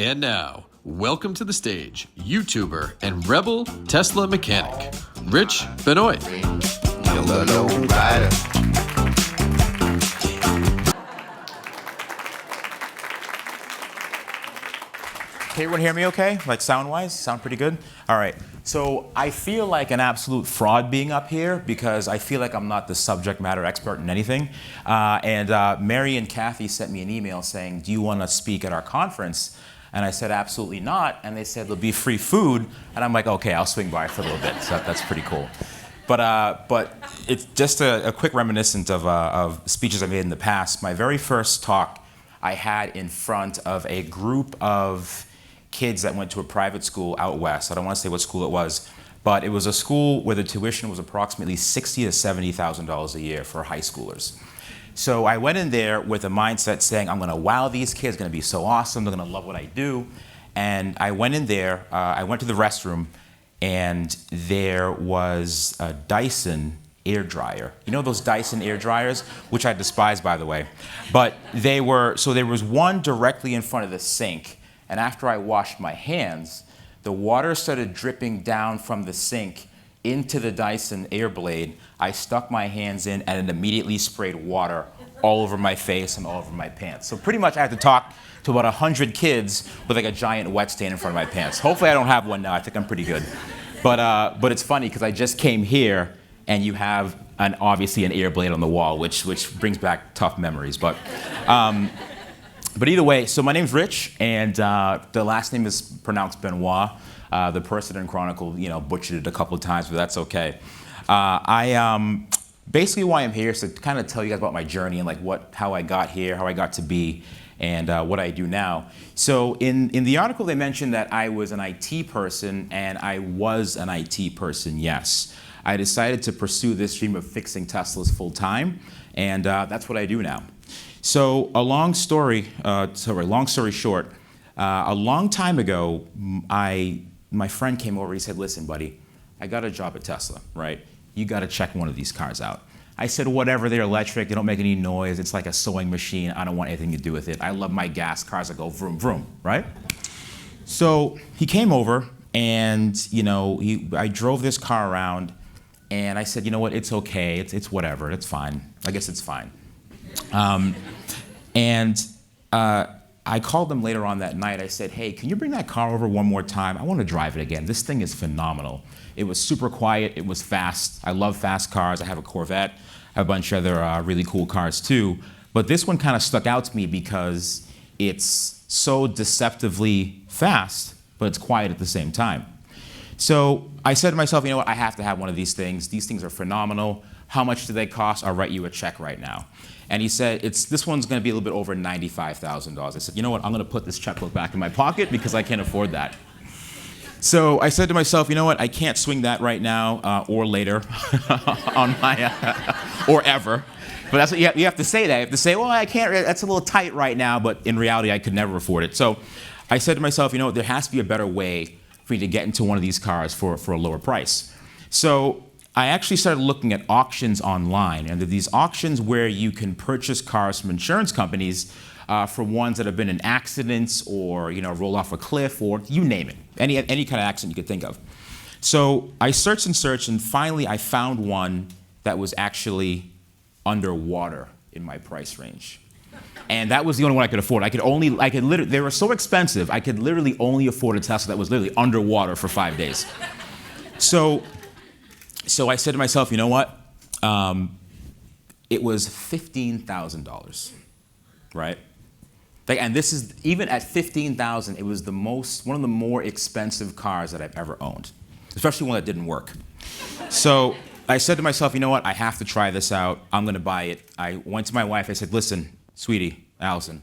And now, welcome to the stage, YouTuber and rebel Tesla mechanic, Rich Benoit. Yellow low rider. Can everyone hear me okay? Like sound-wise? Sound pretty good? All right. So I feel like an absolute fraud being up here because I feel like I'm not the subject matter expert in anything. Mary and Kathy sent me an email saying, do you want to speak at our conference? And I said, absolutely not. And they said, there'll be free food. And I'm like, okay, I'll swing by for a little bit. So that's pretty cool. But it's just a quick reminiscence of speeches I made in the past. My very first talk I had in front of a group of kids that went to a private school out west. I don't want to say what school it was, but it was a school where the tuition was approximately $60,000 to $70,000 a year for high schoolers. So I went in there with a mindset saying, I'm going to wow these kids, going to be so awesome, they're going to love what I do. And I went in there, I went to the restroom, and there was a Dyson air dryer. You know those Dyson air dryers, which I despise, by the way. But there was one directly in front of the sink. And after I washed my hands, the water started dripping down from the sink into the Dyson air blade. I stuck my hands in and it immediately sprayed water all over my face and all over my pants. So pretty much I had to talk to about 100 kids with like a giant wet stain in front of my pants. Hopefully I don't have one now. I think I'm pretty good. But it's funny because I just came here and you have obviously an air blade on the wall, which brings back tough memories. But either way, so my name's Rich, and the last name is pronounced Benoit. The person in Chronicle, butchered it a couple of times, but that's okay. Basically why I'm here is to kind of tell you guys about my journey and like how I got here, how I got to be, and what I do now. So in the article they mentioned that I was an IT person, and I was an IT person, yes. I decided to pursue this dream of fixing Teslas full time, and that's what I do now. So long story short, a long time ago, my friend came over, he said, listen, buddy, I got a job at Tesla, right? You got to check one of these cars out. I said, whatever, they're electric, they don't make any noise, it's like a sewing machine, I don't want anything to do with it. I love my gas cars that go vroom, vroom, right? So he came over, and I drove this car around, and I said, you know what, it's okay, it's whatever, it's fine. I guess it's fine. I called them later on that night. I said, hey, can you bring that car over one more time? I want to drive it again. This thing is phenomenal. It was super quiet. It was fast. I love fast cars. I have a Corvette. I have a bunch of other really cool cars too. But this one kind of stuck out to me because it's so deceptively fast, but it's quiet at the same time. So I said to myself, you know what? I have to have one of these things. These things are phenomenal. How much do they cost? I'll write you a check right now. And he said, this one's going to be a little bit over $95,000. I said, you know what? I'm going to put this checkbook back in my pocket because I can't afford that. So I said to myself, you know what? I can't swing that right now or later on or ever. But that's what you have to say that. You have to say, well, I can't. That's a little tight right now. But in reality, I could never afford it. So I said to myself, you know what? There has to be a better way for me to get into one of these cars for a lower price. So I actually started looking at auctions online, and there are these auctions where you can purchase cars from insurance companies for ones that have been in accidents or roll off a cliff or you name it, any kind of accident you could think of. So I searched and searched, and finally I found one that was actually underwater in my price range, and that was the only one I could afford. They were so expensive, I could literally only afford a Tesla that was literally underwater for 5 days. So I said to myself, you know what? It was $15,000, right? And this is, even at $15,000, it was one of the more expensive cars that I've ever owned, especially one that didn't work. So I said to myself, you know what? I have to try this out. I'm going to buy it. I went to my wife. I said, listen, sweetie, Allison,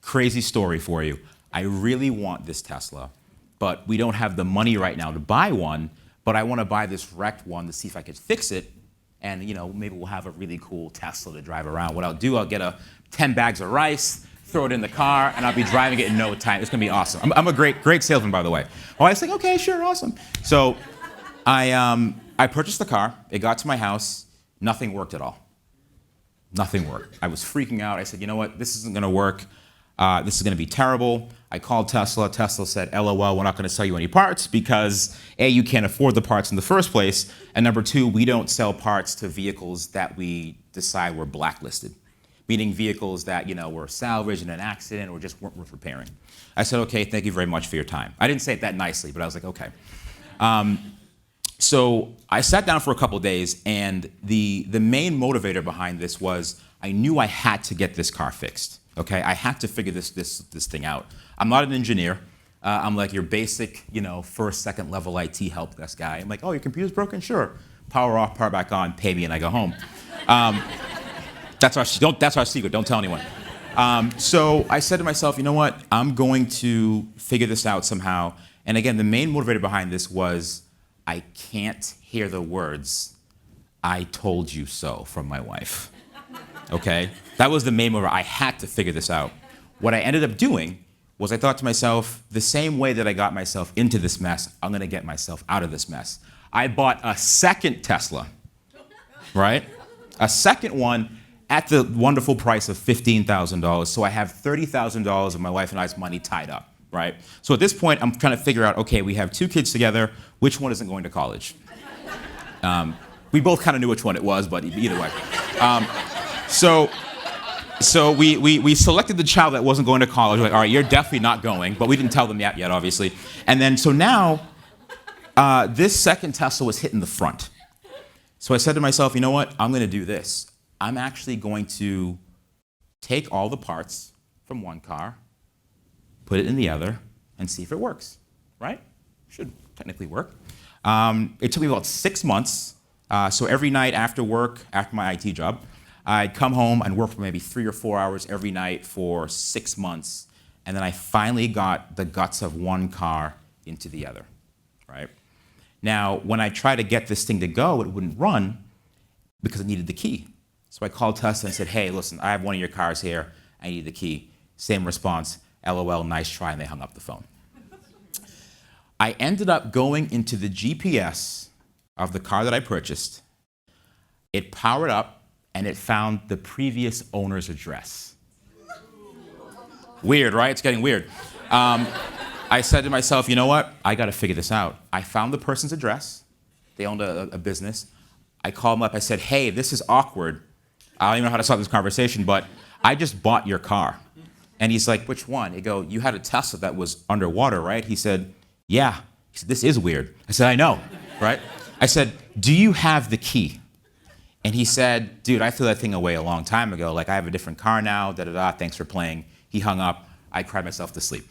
crazy story for you. I really want this Tesla, but we don't have the money right now to buy one. But I want to buy this wrecked one to see if I could fix it, and maybe we'll have a really cool Tesla to drive around. What I'll do, I'll get 10 bags of rice, throw it in the car, and I'll be driving it in no time. It's going to be awesome. I'm a great salesman, by the way. Oh, I was like, okay, sure, awesome. So I purchased the car. It got to my house. Nothing worked at all. Nothing worked. I was freaking out. I said, you know what? This isn't going to work. This is going to be terrible. I called Tesla. Tesla said, LOL, we're not going to sell you any parts because A, you can't afford the parts in the first place, and number two, we don't sell parts to vehicles that we decide were blacklisted, meaning vehicles that were salvaged in an accident or just weren't worth repairing. I said, okay, thank you very much for your time. I didn't say it that nicely, but I was like, okay. So I sat down for a couple of days, and the main motivator behind this was I knew I had to get this car fixed. Okay, I had to figure this thing out. I'm not an engineer. I'm like your basic, first, second level IT help desk guy. I'm like, oh, your computer's broken? Sure. Power off, power back on, pay me, and I go home. That's our secret. Don't tell anyone. So I said to myself, you know what? I'm going to figure this out somehow. And again, the main motivator behind this was I can't hear the words, "I told you so," from my wife. Okay? That was the main motivator. I had to figure this out. What I ended up doing was I thought to myself, the same way that I got myself into this mess, I'm going to get myself out of this mess. I bought a second Tesla, right? A second one at the wonderful price of $15,000. So I have $30,000 of my wife and I's money tied up, right? So at this point, I'm trying to figure out, okay, we have 2 kids together. Which one isn't going to college? We both kind of knew which one it was, but either way. So we selected the child that wasn't going to college. We're like, all right, you're definitely not going, but we didn't tell them yet, obviously. And then, so now, this second Tesla was hitting the front. So I said to myself, you know what? I'm going to do this. I'm actually going to take all the parts from one car, put it in the other, and see if it works, right? Should technically work. It took me about 6 months. So every night after work, after my IT job, I'd come home and work for maybe 3 or 4 hours every night for 6 months. And then I finally got the guts of one car into the other, right? Now, when I tried to get this thing to go, it wouldn't run because it needed the key. So I called Tesla and said, hey, listen, I have one of your cars here. I need the key. Same response, LOL, nice try, and they hung up the phone. I ended up going into the GPS of the car that I purchased. It powered up, and it found the previous owner's address. Weird, right? It's getting weird. I said to myself, you know what? I got to figure this out. I found the person's address. They owned a business. I called them up. I said, hey, this is awkward. I don't even know how to start this conversation, but I just bought your car. And he's like, which one? I go, you had a Tesla that was underwater, right? He said, yeah. He said, this is weird. I said, I know, right? I said, do you have the key? And he said, dude, I threw that thing away a long time ago. Like, I have a different car now, da-da-da, thanks for playing. He hung up. I cried myself to sleep.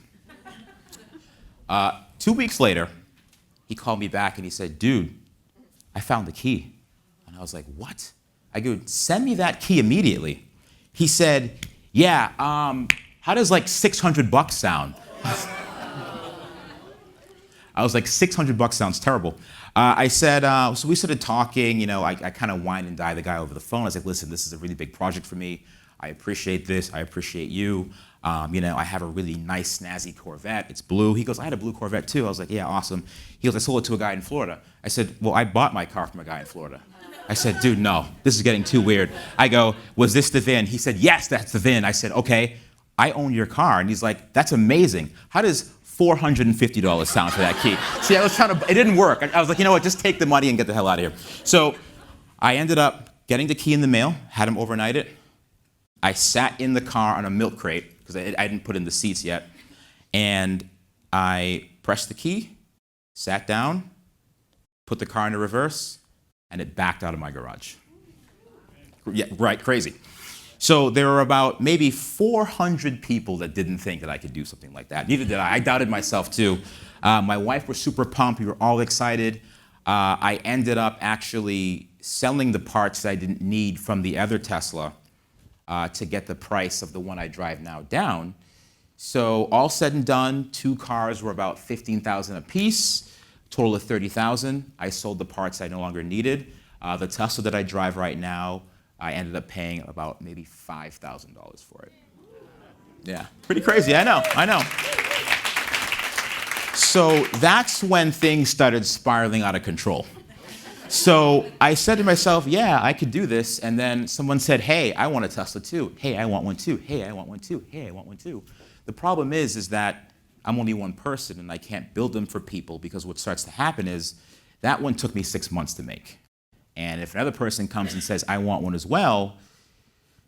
2 weeks later, he called me back and he said, dude, I found the key. And I was like, what? I go, send me that key immediately. He said, yeah, how does like $600 sound? I was like, $600 sounds terrible. I said, so we started talking, I kind of whined and dined the guy over the phone. I was like, listen, this is a really big project for me. I appreciate this. I appreciate you. I have a really nice, snazzy Corvette. It's blue. He goes, I had a blue Corvette too. I was like, yeah, awesome. He goes, I sold it to a guy in Florida. I said, well, I bought my car from a guy in Florida. I said, dude, no, this is getting too weird. I go, was this the VIN? He said, yes, that's the VIN. I said, okay, I own your car. And he's like, that's amazing. How does $450 sound for that key? See, I was trying to, it didn't work. I was like, you know what, just take the money and get the hell out of here. So I ended up getting the key in the mail, had him overnight it. I sat in the car on a milk crate, because I didn't put in the seats yet, and I pressed the key, sat down, put the car into reverse, and it backed out of my garage. Yeah, right, crazy. So there were about maybe 400 people that didn't think that I could do something like that. Neither did I. I doubted myself too. My wife was super pumped. We were all excited. I ended up actually selling the parts that I didn't need from the other Tesla to get the price of the one I drive now down. So all said and done, 2 cars were about $15,000 a piece, total of $30,000. I sold the parts I no longer needed. The Tesla that I drive right now, I ended up paying about maybe $5,000 for it. Yeah, pretty crazy, I know. So that's when things started spiraling out of control. So I said to myself, yeah, I could do this. And then someone said, hey, I want a Tesla too. Hey, I want one too. Hey, I want one too. Hey, I want one too. The problem is that I'm only one person and I can't build them for people, because what starts to happen is that one took me 6 months to make. And if another person comes and says, I want one as well,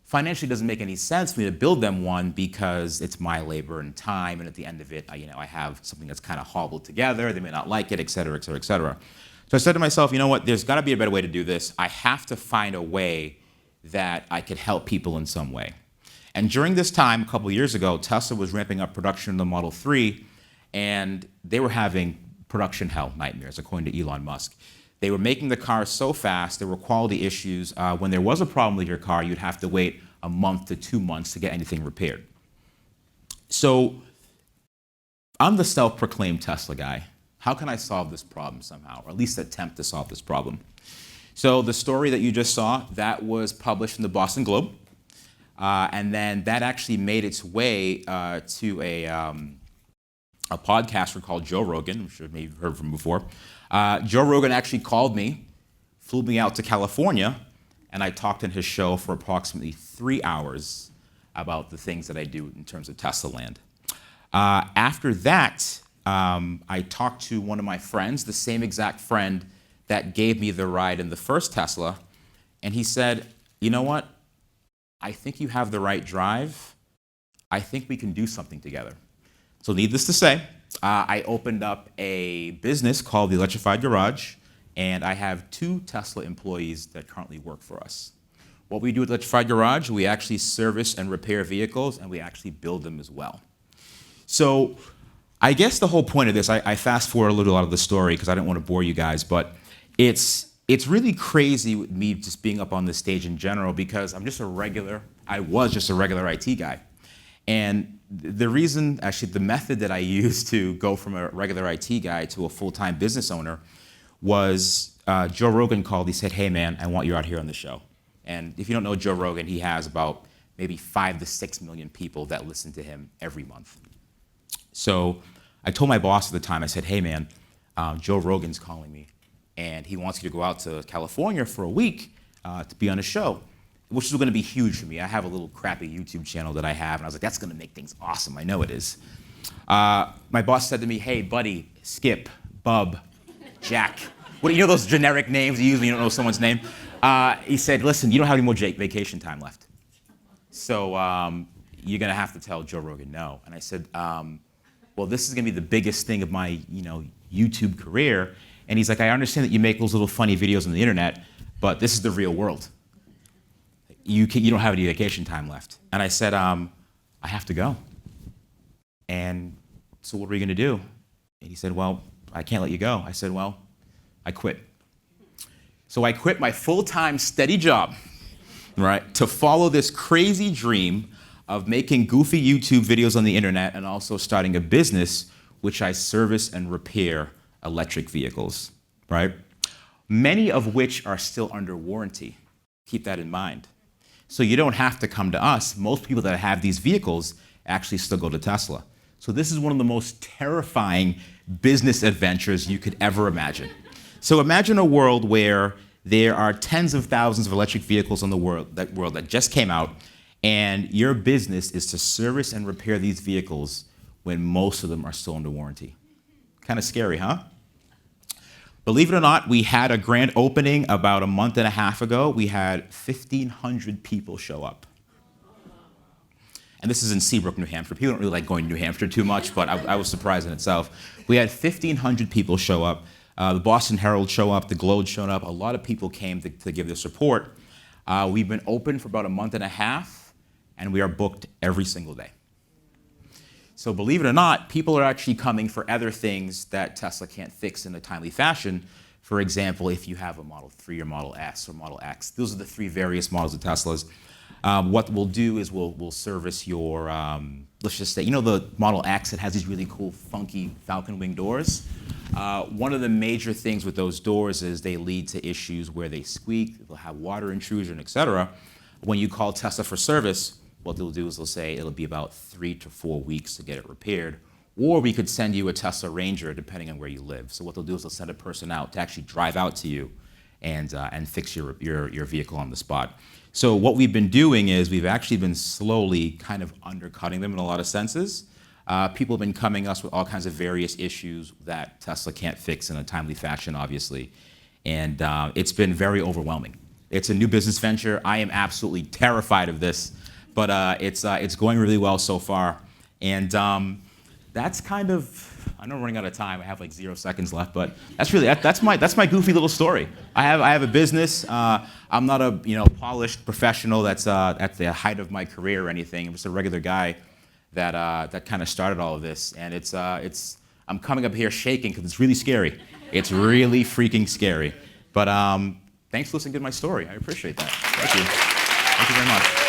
financially doesn't make any sense for me to build them one, because it's my labor and time, and at the end of it, I have something that's kind of hobbled together. They may not like it, et cetera, et cetera, et cetera. So I said to myself, you know what, there's got to be a better way to do this. I have to find a way that I could help people in some way. And during this time, a couple of years ago, Tesla was ramping up production of the Model 3, and they were having production hell nightmares, according to Elon Musk. They were making the cars so fast, there were quality issues. When there was a problem with your car, you'd have to wait a month to 2 months to get anything repaired. So I'm the self-proclaimed Tesla guy. How can I solve this problem somehow, or at least attempt to solve this problem? So the story that you just saw, that was published in the Boston Globe. And then that actually made its way to a podcaster called Joe Rogan. I'm sure maybe you've heard from him before. Joe Rogan actually called me, flew me out to California, and I talked in his show for approximately 3 hours about the things that I do in terms of Tesla land. After that, I talked to one of my friends, the same exact friend that gave me the ride in the first Tesla, and he said, you know what? I think you have the right drive. I think we can do something together. So needless to say, I opened up a business called the Electrified Garage, and I have 2 Tesla employees that currently work for us. What we do at Electrified Garage, we actually service and repair vehicles, and we actually build them as well. So I guess the whole point of this, I fast forward a little out of the story because I didn't want to bore you guys, but it's really crazy with me just being up on the stage in general, because I was just a regular IT guy. And the reason, actually the method that I used to go from a regular IT guy to a full-time business owner was Joe Rogan called. He said, hey man, I want you out here on the show. And if you don't know Joe Rogan, he has about maybe 5 to 6 million people that listen to him every month. So I told my boss at the time, I said, hey man, Joe Rogan's calling me, and he wants you to go out to California for a week to be on a show, which is gonna be huge for me. I have a little crappy YouTube channel that I have, and I was like, that's gonna make things awesome, I know it is. My boss said to me, hey buddy, Skip, Bub, Jack, you know those generic names you use when you don't know someone's name? He said, listen, you don't have any more vacation time left. So you're gonna have to tell Joe Rogan no. And I said, well, this is gonna be the biggest thing of my YouTube career. And he's like, I understand that you make those little funny videos on the internet, but this is the real world. You don't have any vacation time left. And I said, I have to go. And so what are we gonna do? And he said, well, I can't let you go. I said, well, I quit. So I quit my full-time steady job, right, to follow this crazy dream of making goofy YouTube videos on the internet and also starting a business which I service and repair electric vehicles, right? Many of which are still under warranty. Keep that in mind. So you don't have to come to us. Most people that have these vehicles actually still go to Tesla. So this is one of the most terrifying business adventures you could ever imagine. So imagine a world where there are tens of thousands of electric vehicles in the world that just came out, and your business is to service and repair these vehicles when most of them are still under warranty. Kind of scary, huh? Believe it or not, we had a grand opening about a month and a half ago. We had 1,500 people show up. And this is in Seabrook, New Hampshire. People don't really like going to New Hampshire too much, but I was surprised in itself. We had 1,500 people show up. The Boston Herald showed up, the Globe showed up. A lot of people came to give their support. We've been open for about a month and a half, and we are booked every single day. So believe it or not, people are actually coming for other things that Tesla can't fix in a timely fashion. For example, if you have a Model 3 or Model S or Model X, those are the 3 various models of Teslas. What we'll do is we'll service your, let's just say, the Model X that has these really cool, funky falcon wing doors? One of the major things with those doors is they lead to issues where they squeak, they'll have water intrusion, etc. When you call Tesla for service, what they'll do is they'll say it'll be about 3 to 4 weeks to get it repaired, or we could send you a Tesla Ranger depending on where you live. So what they'll do is they'll send a person out to actually drive out to you and fix your vehicle on the spot. So what we've been doing is we've actually been slowly kind of undercutting them in a lot of senses. People have been coming us with all kinds of various issues that Tesla can't fix in a timely fashion, obviously. And it's been very overwhelming. It's a new business venture. I am absolutely terrified of this, but it's going really well so far. And that's kind of, I know I'm running out of time. I have like 0 seconds left, but that's my goofy little story. I have a business. I'm not a polished professional that's at the height of my career or anything. I'm just a regular guy that kind of started all of this. And I'm coming up here shaking because it's really scary. It's really freaking scary. But thanks for listening to my story. I appreciate that. Thank you. Thank you very much.